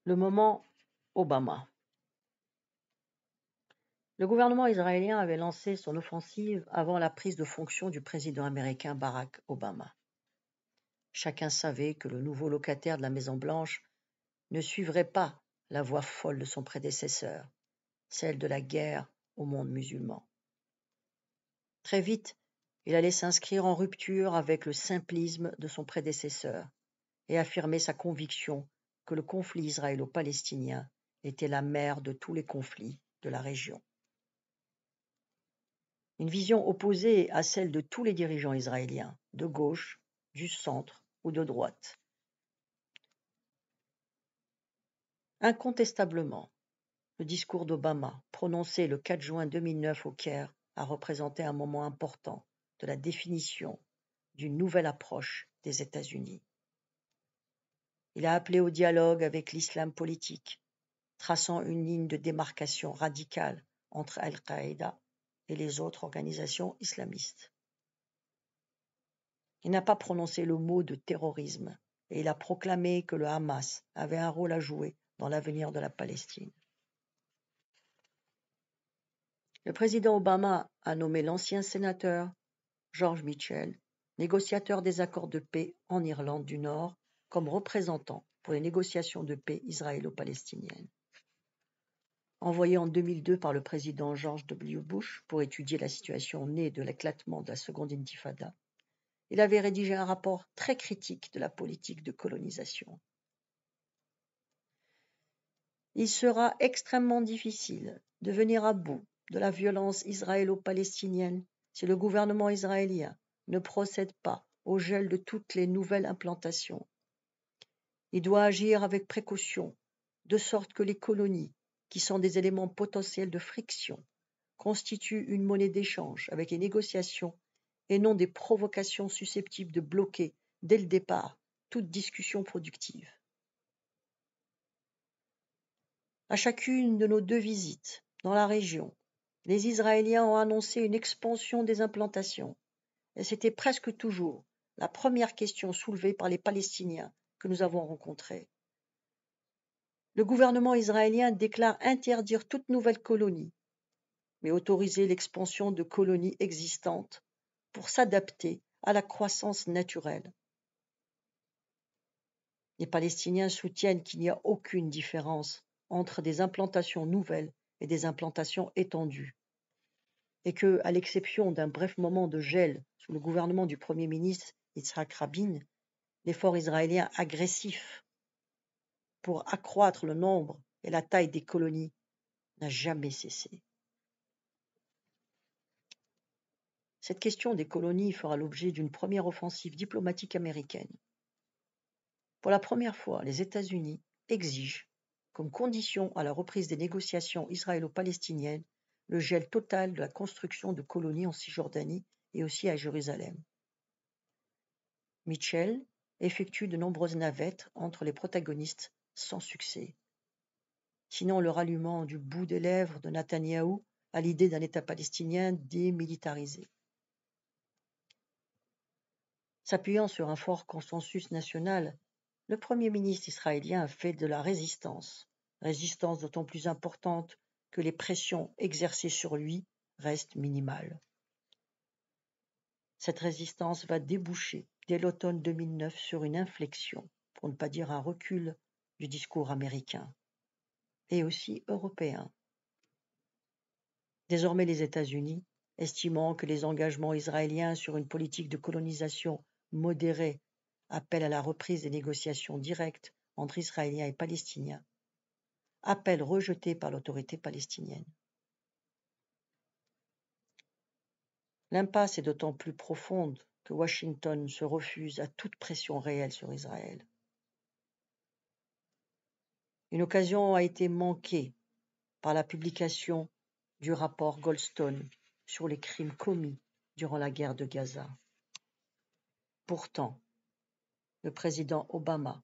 Le moment Obama. Le gouvernement israélien avait lancé son offensive avant la prise de fonction du président américain Barack Obama. Chacun savait que le nouveau locataire de la Maison-Blanche ne suivrait pas la voie folle de son prédécesseur, celle de la guerre au monde musulman. Très vite, il allait s'inscrire en rupture avec le simplisme de son prédécesseur et affirmer sa conviction que le conflit israélo-palestinien était la mère de tous les conflits de la région. Une vision opposée à celle de tous les dirigeants israéliens, de gauche, du centre ou de droite. Incontestablement, le discours d'Obama, prononcé le 4 juin 2009 au Caire, a représenté un moment important de la définition d'une nouvelle approche des États-Unis. Il a appelé au dialogue avec l'islam politique, traçant une ligne de démarcation radicale entre Al-Qaïda et les autres organisations islamistes. Il n'a pas prononcé le mot de terrorisme et il a proclamé que le Hamas avait un rôle à jouer dans l'avenir de la Palestine. Le président Obama a nommé l'ancien sénateur George Mitchell, négociateur des accords de paix en Irlande du Nord, comme représentant pour les négociations de paix israélo-palestiniennes. Envoyé en 2002 par le président George W. Bush pour étudier la situation née de l'éclatement de la seconde intifada, il avait rédigé un rapport très critique de la politique de colonisation. Il sera extrêmement difficile de venir à bout de la violence israélo-palestinienne si le gouvernement israélien ne procède pas au gel de toutes les nouvelles implantations. Il doit agir avec précaution, de sorte que les colonies, qui sont des éléments potentiels de friction, constituent une monnaie d'échange avec les négociations et non des provocations susceptibles de bloquer, dès le départ, toute discussion productive. À chacune de nos 2 visites dans la région, les Israéliens ont annoncé une expansion des implantations, et c'était presque toujours la première question soulevée par les Palestiniens que nous avons rencontrés. Le gouvernement israélien déclare interdire toute nouvelle colonie, mais autoriser l'expansion de colonies existantes pour s'adapter à la croissance naturelle. Les Palestiniens soutiennent qu'il n'y a aucune différence entre des implantations nouvelles et des implantations étendues, et que, à l'exception d'un bref moment de gel sous le gouvernement du Premier ministre Yitzhak Rabin, l'effort israélien agressif pour accroître le nombre et la taille des colonies n'a jamais cessé. Cette question des colonies fera l'objet d'une première offensive diplomatique américaine. Pour la première fois, les États-Unis exigent, comme condition à la reprise des négociations israélo-palestiniennes, le gel total de la construction de colonies en Cisjordanie et aussi à Jérusalem. Mitchell effectue de nombreuses navettes entre les protagonistes sans succès. Sinon le ralliement du bout des lèvres de Netanyahou à l'idée d'un État palestinien démilitarisé. S'appuyant sur un fort consensus national, le Premier ministre israélien a fait de la résistance d'autant plus importante que les pressions exercées sur lui restent minimales. Cette résistance va déboucher dès l'automne 2009 sur une inflexion, pour ne pas dire un recul, du discours américain et aussi européen. Désormais les États-Unis, estimant que les engagements israéliens sur une politique de colonisation modérée appellent à la reprise des négociations directes entre Israéliens et Palestiniens, appel rejeté par l'autorité palestinienne. L'impasse est d'autant plus profonde que Washington se refuse à toute pression réelle sur Israël. Une occasion a été manquée par la publication du rapport Goldstone sur les crimes commis durant la guerre de Gaza. Pourtant, le président Obama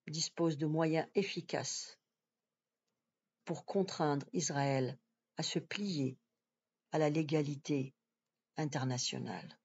dispose de moyens efficaces pour contraindre Israël à se plier à la légalité internationale.